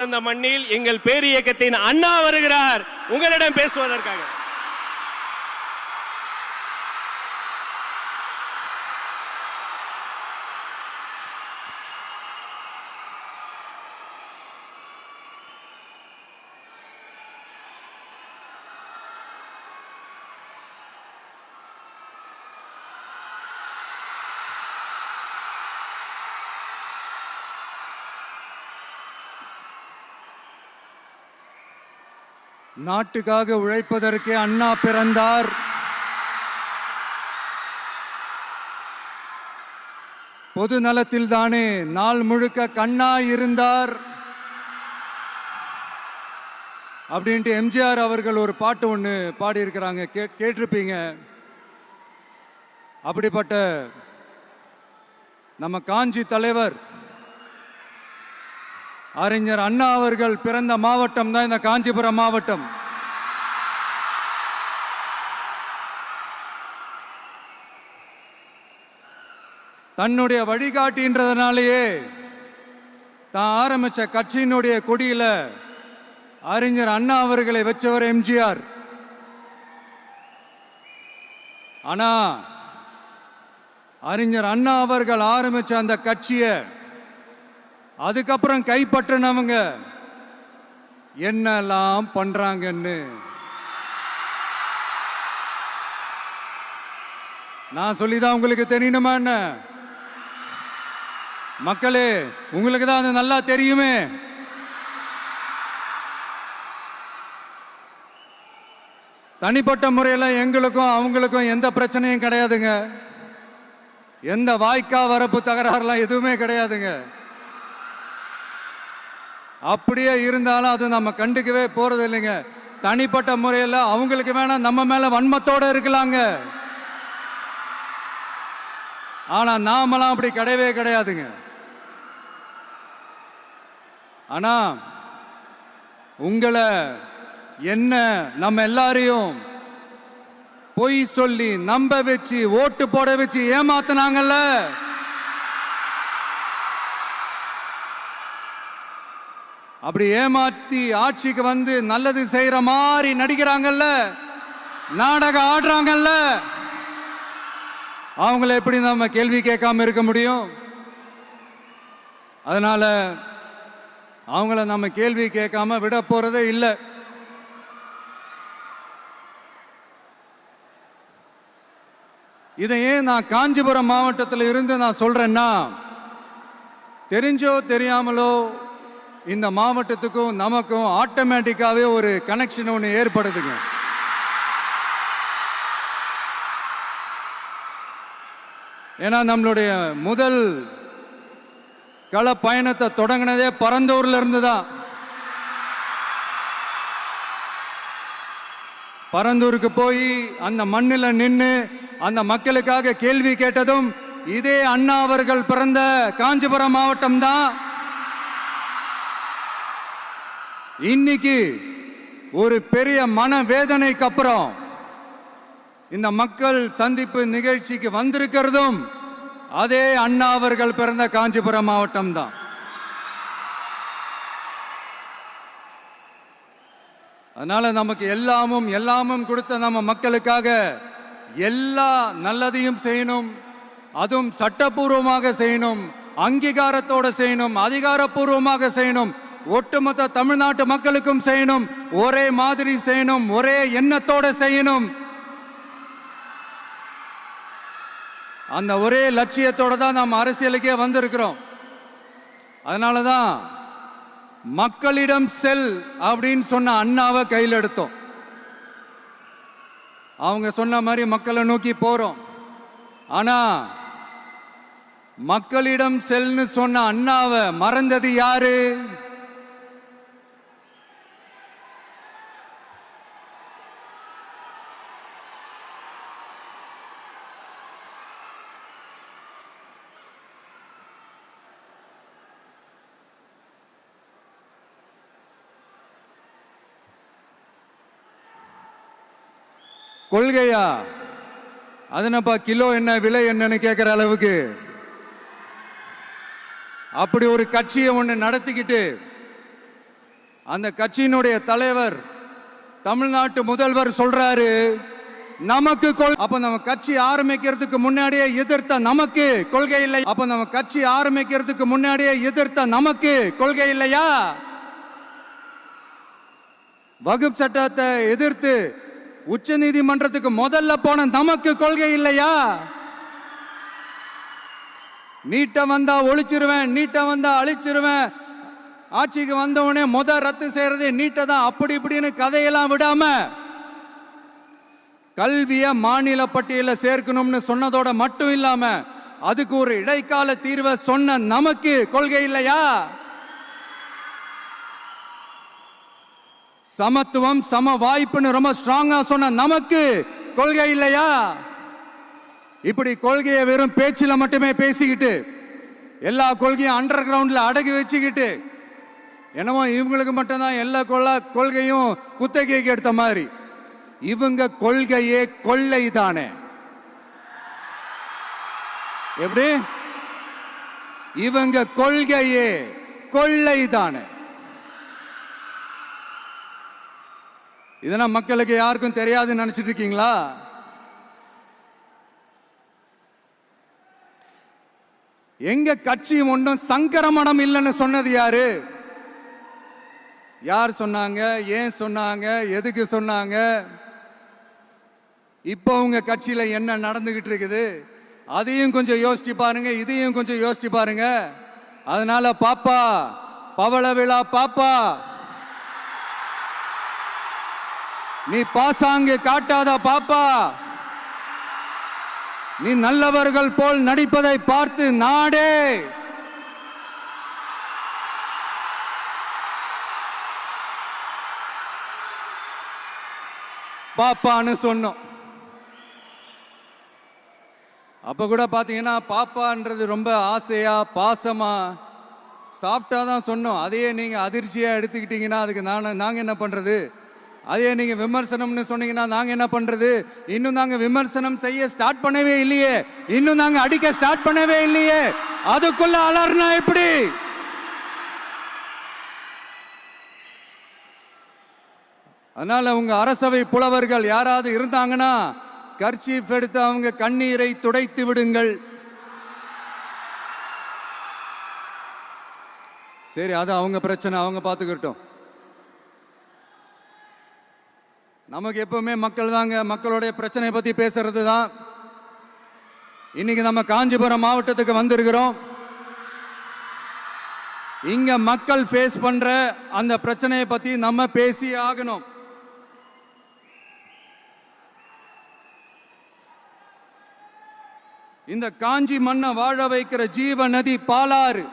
அந்த மண்ணில் எங்கள் பேரியக்கத்தின் அண்ணா வருகிறார் உங்களிடம் பேசுவதற்காக. நாட்டுக்காக உழைப்பதற்கு அண்ணா பிறந்தார். பொது நலத்தில் தானே நாள் முழுக்க கண்ணா இருந்தார் அப்படின்ட்டு எம்ஜிஆர் அவர்கள் ஒரு பாட்டு ஒன்று பாடியிருக்கிறாங்க, கேட்டிருப்பீங்க. அப்படிப்பட்ட நம்ம காஞ்சி தலைவர் அறிஞர் அண்ணா அவர்கள் பிறந்த மாவட்டம் தான் இந்த காஞ்சிபுரம் மாவட்டம். தன்னுடைய வழிகாட்டின்றதுனாலேயே தான் ஆரம்பிச்ச கட்சியினுடைய கொடியில அறிஞர் அண்ணா அவர்களை வச்சவர் எம்ஜிஆர். ஆனா அறிஞர் அண்ணா அவர்கள் ஆரம்பிச்ச அந்த கட்சியை அதுக்கப்புறம் கைப்பற்றினவங்க என்னெல்லாம் பண்றாங்கன்னு நான் சொல்லிதான் உங்களுக்கு தெரியணுமா என்ன? மக்களே, உங்களுக்கு தான் அது நல்லா தெரியுமே. தனிப்பட்ட முறையில் எங்களுக்கும் அவங்களுக்கும் எந்த பிரச்சனையும் கிடையாதுங்க. எந்த வாய்க்கா வரப்பு தகராறுலாம் எதுவுமே கிடையாதுங்க. அப்படியே இருந்தாலும் அது நம்ம கண்டுக்கவே போறது இல்லைங்க. தனிப்பட்ட முறையில் அவங்களுக்கு வேணா நம்ம மேல வன்மத்தோட இருக்கலாங்க. ஆனா நாமெல்லாம் அப்படி கிடையவே கிடையாதுங்க. ஆனா உங்களை என்ன நம்ம எல்லாரையும் பொய் சொல்லி நம்ப வச்சு ஓட்டு போட வச்சு ஏமாத்தினாங்கல்ல, அப்படி ஏமாத்தி ஆட்சிக்கு வந்து நல்லது செய்யற மாதிரி நடிக்கிறாங்கல்ல, நாடகம் ஆடுறாங்கல்ல, அவங்கள எப்படி நம்ம கேள்வி கேட்காம இருக்க முடியும்? அதனால அவங்கள நம்ம கேள்வி கேட்காம விட போறதே இல்லை. இதையே நான் காஞ்சிபுரம் மாவட்டத்தில் இருந்து நான் சொல்றேன்னா, தெரிஞ்சோ தெரியாமலோ இந்த மாவட்டத்துக்கும் நமக்கும் ஆட்டோமேட்டிக்காவே ஒரு கனெக்ஷன் ஒன்று ஏற்படுதுங்க. ஏன்னா நம்மளுடைய முதல் கள பயணத்தை தொடங்கினதே பரந்தூர்ல இருந்து தான். பரந்தூருக்கு போய் அந்த மண்ணில் நின்று அந்த மக்களுக்காக கேள்வி கேட்டதும் இதே அண்ணா அவர்கள் பிறந்த காஞ்சிபுரம் மாவட்டம் தான். இன்னைக்கு ஒரு பெரிய மனவேதனைக்கு அப்புறம் இந்த மக்கள் சந்திப்பு நிகழ்ச்சிக்கு வந்திருக்கிறதும் அதே அண்ணா அவர்கள் பிறந்த காஞ்சிபுரம் மாவட்டம் தான். அதனால நமக்கு எல்லாமும் கொடுத்த நம்ம மக்களுக்காக எல்லா நல்லதையும் செய்யணும், அதுவும் சட்டப்பூர்வமாக செய்யணும், அங்கீகாரத்தோட செய்யணும், அதிகாரப்பூர்வமாக செய்யணும், ஒட்டுமொத்த தமிழ்நாட்டு மக்களுக்கும் செய்யணும், ஒரே மாதிரி செய்யணும், ஒரே எண்ணத்தோட செய்யணும். அந்த ஒரே லட்சியத்தோட தான் நாம் அரசியலுக்கே வந்திருக்கிறோம். அதனாலதான் மக்களிடம் செல் அப்படின்னு சொன்ன அண்ணாவை கையில் எடுத்தோம். அவங்க சொன்ன மாதிரி மக்களை நோக்கி போறோம். ஆனா மக்களிடம் செல்னு சொன்ன அண்ணாவை மறந்தது யாரு? கொள்கையா? அதனப்பா கிலோ என்ன விலை என்னன்னு கேட்கிற அளவுக்கு அப்படி ஒரு கட்சியை ஒன்று நடத்திக்கிட்டு அந்த கட்சியினுடைய தலைவர் தமிழ்நாட்டு முதல்வர் சொல்றாரு, நமக்கு அப்ப நம்ம கட்சி ஆரம்பிக்கிறதுக்கு முன்னாடியே எதிர்த்த நமக்கு கொள்கை இல்லை. அப்ப நம்ம கட்சி ஆரம்பிக்கிறதுக்கு முன்னாடியே எதிர்த்த நமக்கு கொள்கை இல்லையா? வகுப்பு சட்டத்தை எதிர்த்து உச்ச நீதிமன்றத்துக்கு முதல்ல போன நமக்கு கொள்கை இல்லையா? நீட்ட வந்தா ஒழிச்சிருவேன், நீட்ட வந்தா அழிச்சிருவேன், ஆட்சிக்கு வந்தவனே ரத்து செய்யறது நீட்ட தான், அப்படி இப்படின்னு கதையெல்லாம் விடாம கல்விய மாநில பட்டியலில் சேர்க்கணும்னு சொன்னதோட மட்டும் இல்லாம அதுக்கு ஒரு இடைக்கால தீர்வை சொன்ன நமக்கு கொள்கை இல்லையா? சமத்துவம் சம வாய்ப்புன்னு ரொம்ப ஸ்ட்ராங்கா சொன்ன நமக்கு கொள்கை இல்லையா? இப்படி கொள்கையை வெறும் பேச்சில மட்டுமே பேசிக்கிட்டு எல்லா கொள்கையும் அண்டர் கிரவுண்ட்ல அடக்கி வச்சுக்கிட்டு என்னமோ இவங்களுக்கு மட்டும்தான் எல்லா கொள்கையும் குத்தகைக்கு எடுத்த மாதிரி. இவங்க கொள்கையே கொள்ளை தானே. எப்படி? இவங்க கொள்கையே கொள்ளை தானே. இதெல்லாம் மக்களுக்கு யாருக்கும் தெரியாதுன்னு நினைச்சிட்டு இருக்கீங்களா? எங்க கட்சி ஒன்றும் சங்கரமணம் இல்லைன்னு சொன்னது யாரு? யார் சொன்னாங்க? ஏன் சொன்னாங்க? எதுக்கு சொன்னாங்க? இப்போ உங்க கட்சியில என்ன நடந்துகிட்டு இருக்குது அதையும் கொஞ்சம் யோசிச்சு பாருங்க, இதையும் கொஞ்சம் யோசிச்சு பாருங்க. அதனால பாப்பா, பவள விழா பாப்பா, நீ பாசாங்கு காட்டாத பாப்பா. நீ நல்லவர்கள் போல் நடிப்பதை பார்த்து நாடே பாப்பான்னு சொன்னோம். அப்ப கூட பாத்தீங்கன்னா பாப்பான்றது ரொம்ப ஆசையா பாசமா சாஃப்டா தான் சொன்னோம். அதையே நீங்க அதிர்ச்சியா எடுத்துக்கிட்டீங்கன்னா அதுக்கு நாங்க என்ன பண்றது? அதே நீங்க விமர்சனம்னு சொன்னீங்கன்னா நாங்க என்ன பண்றது? இன்னும் நாங்க விமர்சனம் செய்ய ஸ்டார்ட் பண்ணவே இல்லையே, இன்னும் நாங்க அடிக்க ஸ்டார்ட் பண்ணவே இல்லையே, அதுக்குள்ள அலர்னா எப்படி? அதனால உங்க அரசவை புலவர்கள் யாராவது இருந்தாங்கன்னா கர்ச்சீஃப் எடுத்து அவங்க கண்ணீரை துடைத்து விடுங்கள். சரி, அது அவங்க பிரச்சனை, அவங்க பார்த்துக்கிட்டோம். நமக்கு எப்பவுமே மக்கள் தாங்க, மக்களுடைய பிரச்சனை பத்தி பேசுறது தான். இன்னைக்கு நம்ம காஞ்சிபுரம் மாவட்டத்துக்கு வந்திருக்கிறோம். இங்க மக்கள் ஃபேஸ் பண்ற அந்த பிரச்சனையை பத்தி நம்ம பேசி ஆகணும். இந்த காஞ்சி மண்ணை வாழ வைக்கிற ஜீவ நதி பாலாறு,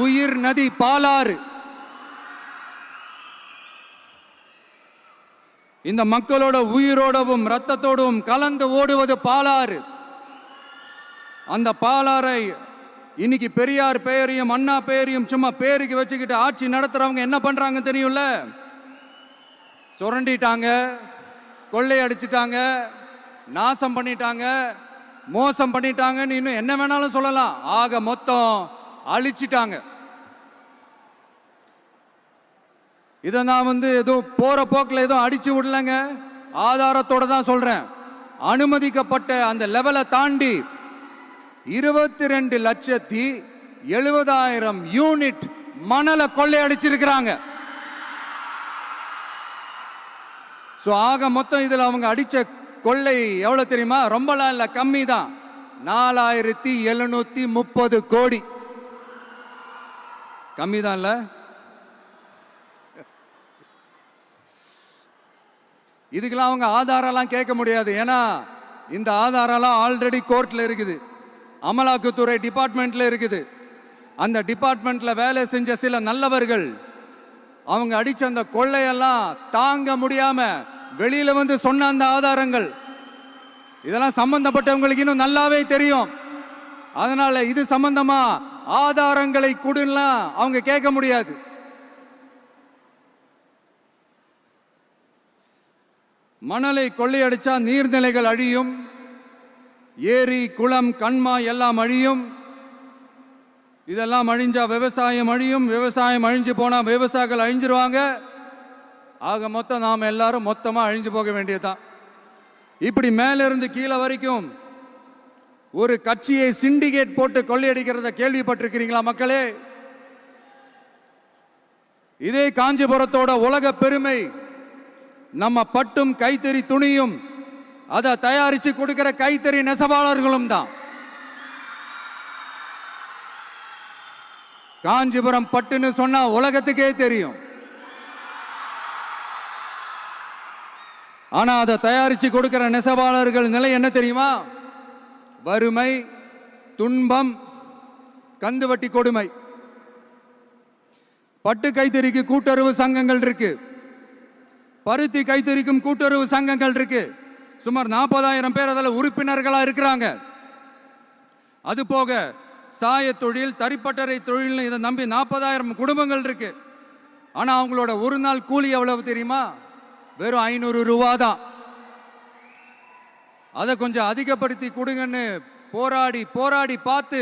உயிர் நதி பாலாறு. இந்த மக்களோட உயிரோடவும் ரத்தத்தோடும் கலந்து ஓடுவது பாலாறு. அந்த பாலாறை இன்னைக்கு பெரியார் பெயரையும் அண்ணா பெயரையும் சும்மா பேருக்கு வச்சுக்கிட்டு ஆட்சி நடத்துறவங்க என்ன பண்றாங்க தெரியும்ல? சுரண்டிட்டாங்க, கொள்ளையடிச்சிட்டாங்க, நாசம் பண்ணிட்டாங்க, மோசம் பண்ணிட்டாங்கன்னு இன்னும் என்ன வேணாலும் சொல்லலாம். ஆக மொத்தம் அழிச்சிட்டாங்க. இதை நான் ஏதோ போற போக்கில் ஏதோ அடிச்சு விடலங்க, ஆதாரத்தோட தான் சொல்றேன். அனுமதிக்கப்பட்ட அந்த லெவலை தாண்டி 22,70,000 யூனிட் மணலை கொள்ளையடிச்சிருக்கிறாங்க. ஆக மொத்தம் இதுல அவங்க அடிச்ச கொள்ளை எவ்வளவு தெரியுமா? ரொம்பலாம் இல்ல, கம்மி தான். 4,730 கோடி. கம்மி தான் இல்ல? இதுக்கெல்லாம் அவங்க ஆதாரம்லாம் கேட்க முடியாது. ஏன்னா இந்த ஆதாரம்லாம் ஆல்ரெடி கோர்ட்ல இருக்குது, அமலாக்கத்துறை டிபார்ட்மெண்ட்ல இருக்குது. அந்த டிபார்ட்மெண்ட்ல வேலை செஞ்ச சில நல்லவர்கள் அவங்க அடிச்ச அந்த கொள்ளையெல்லாம் தாங்க முடியாம வெளியில சொன்ன அந்த ஆதாரங்கள் இதெல்லாம் சம்பந்தப்பட்டவங்களுக்கு இன்னும் நல்லாவே தெரியும். அதனால இது சம்பந்தமா ஆதாரங்களை கொடுலாம் அவங்க கேட்க முடியாது. மணலை கொள்ளையடிச்சா நீர்நிலைகள் அழியும், ஏரி குளம் கண்மா எல்லாம் அழியும். இதெல்லாம் அழிஞ்சா விவசாயம் அழியும், விவசாயம் அழிஞ்சு போனா விவசாயிகள் அழிஞ்சிருவாங்க. ஆக மொத்தம் நாம் எல்லாரும் மொத்தமா அழிஞ்சு போக வேண்டியதுதான். இப்படி மேல இருந்து கீழே வரைக்கும் ஒரு கட்சியை சிண்டிகேட் போட்டு கொள்ளையடிக்கிறத கேள்விப்பட்டிருக்கிறீங்களா மக்களே? இதே காஞ்சிபுரத்தோட உலக பெருமை நம்ம பட்டும் கைத்தறி துணியும் அதை தயாரிச்சு கொடுக்கிற கைத்தறி நெசவாளர்களும் தான். காஞ்சிபுரம் பட்டுன்னு சொன்னா உலகத்துக்கே தெரியும். ஆனா அதை தயாரிச்சு கொடுக்கிற நெசவாளர்கள் நிலை என்ன தெரியுமா? வறுமை, துன்பம், கந்துவட்டி கொடுமை. பட்டு கைத்தறிக்கு கூட்டுறவு சங்கங்கள் இருக்கு, பருத்தி கைத்தறிக்கும் கூட்டுறவு சங்கங்கள் இருக்கு. சுமார் 40,000 பேர் அதில் உறுப்பினர்களா இருக்கிறாங்க. அது போக சாய தொழில், தறிப்பட்டறை தொழில் இதை நம்பி 40,000 குடும்பங்கள் இருக்கு. ஆனா அவங்களோட ஒரு நாள் கூலி எவ்வளவு தெரியுமா? வெறும் 500 ரூபா தான். அதை கொஞ்சம் அதிகப்படுத்தி கொடுங்கன்னு போராடி போராடி பார்த்து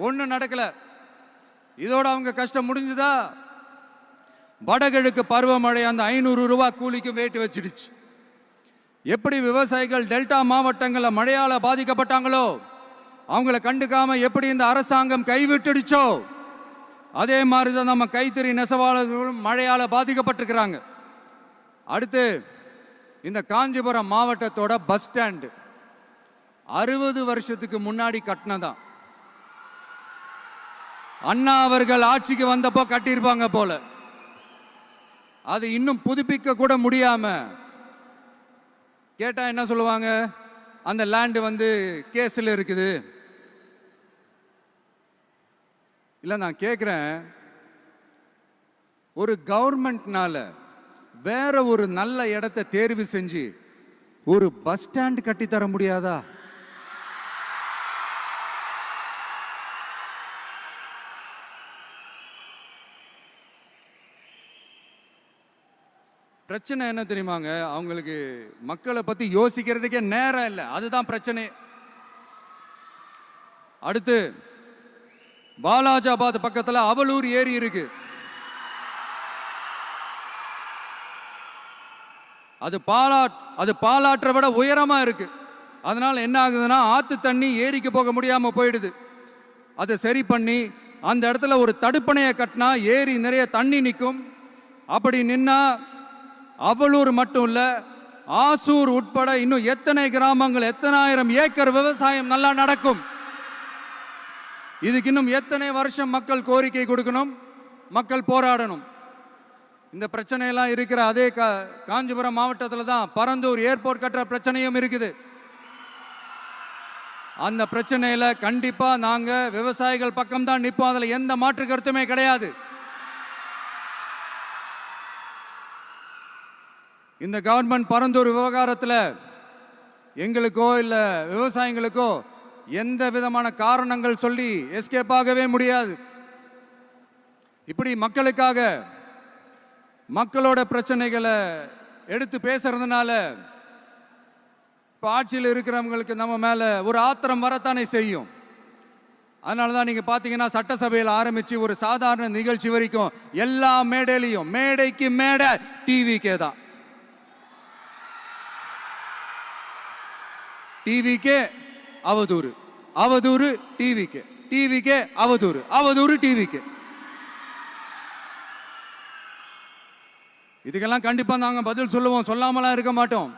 ஒன்றும் நடக்கல. இதோட அவங்க கஷ்டம் முடிஞ்சுதா? வடகிழக்கு பருவமழை அந்த 500 ரூபா கூலிக்கு வேட்டு வச்சிடுச்சு. எப்படி விவசாயிகள் டெல்டா மாவட்டங்களில் மழையால பாதிக்கப்பட்டாங்களோ, அவங்கள கண்டுக்காம எப்படி இந்த அரசாங்கம் கைவிட்டுடுச்சோ, அதே மாதிரி தான் நம்ம கைத்தறி நெசவாளர்களும் மழையால பாதிக்கப்பட்டிருக்கிறாங்க. அடுத்து இந்த காஞ்சிபுரம் மாவட்டத்தோட பஸ் ஸ்டாண்டு 60 வருஷத்துக்கு முன்னாடி கட்டினதான். அண்ணா அவர்கள் ஆட்சிக்கு வந்தப்போ கட்டியிருப்பாங்க போல. அது இன்னும் புதுப்பிக்க கூட முடியாம கேட்டா என்ன சொல்லுவாங்க? அந்த லேண்டு கேஸில் இருக்குது. இல்ல நான் கேட்கிறேன், ஒரு கவர்மெண்ட்னால வேற ஒரு நல்ல இடத்தை தேர்வு செஞ்சு ஒரு பஸ் ஸ்டாண்ட் கட்டி தர முடியாதா? பிரச்சனை என்ன தெரியுமாங்க? அவங்களுக்கு மக்களை பத்தி யோசிக்கிறதுக்கே நேரம் இல்லை. அதுதான் பிரச்சனை. அடுத்து பாலாஜாபாத் பக்கத்துல அவலூர் ஏரி இருக்கு. அது பாலாற்றை விட உயரமா இருக்கு. அதனால என்ன ஆகுதுன்னா, ஆத்து தண்ணி ஏரிக்கு போக முடியாம போயிடுது. அதை சரி பண்ணி அந்த இடத்துல ஒரு தடுப்பணையை கட்டினா ஏரி நிறைய தண்ணி நிற்கும். அப்படி நின்னா அவலூர் மட்டும் இல்ல, ஆசூர் உட்பட இன்னும் எத்தனை கிராமங்கள், எத்தனை ஆயிரம் ஏக்கர் விவசாயம் நல்லா நடக்கும். இதுக்கு இன்னும் எத்தனை வருஷம் மக்கள் கோரிக்கை கொடுக்கணும், மக்கள் போராடணும். இந்த பிரச்சனையெல்லாம் இருக்கிற அதே காஞ்சிபுரம் மாவட்டத்தில் தான் பரந்தூர் ஏர்போர்ட் கட்டுற பிரச்சனையும் இருக்குது. அந்த பிரச்சனையில கண்டிப்பா நாங்க விவசாயிகள் பக்கம் தான் நிற்போம். அதுல எந்த மாற்று கருத்துமே கிடையாது. இந்த கவர்மெண்ட் பரந்தூர் விவகாரத்தில் எங்களுக்கோ இல்ல விவசாயிகளுக்கோ எந்த விதமான காரணங்கள் சொல்லி எஸ்கேப் ஆகவே முடியாது. இப்படி மக்களுக்காக மக்களோட பிரச்சனைகளை எடுத்து பேசுறதுனால இப்போ ஆட்சியில் இருக்கிறவங்களுக்கு நம்ம மேல ஒரு ஆத்திரம் வரத்தானே செய்யும். அதனால தான் நீங்க பார்த்தீங்கன்னா சட்டசபையில் ஆரம்பிச்சு ஒரு சாதாரண நிகழ்ச்சி வரைக்கும் எல்லா மேடையிலையும் மேடைக்கு மேடை டிவிக்கே தான். டிவிக்கே அவதூறு, அவதூறு டிவிக்கே, டிவிக்கே அவதூறு, அவதூறு டிவிக்கே. இதுக்கெல்லாம் கண்டிப்பா நாங்க பதில் சொல்லுவோம், சொல்லாமலாம் இருக்க மாட்டோம்.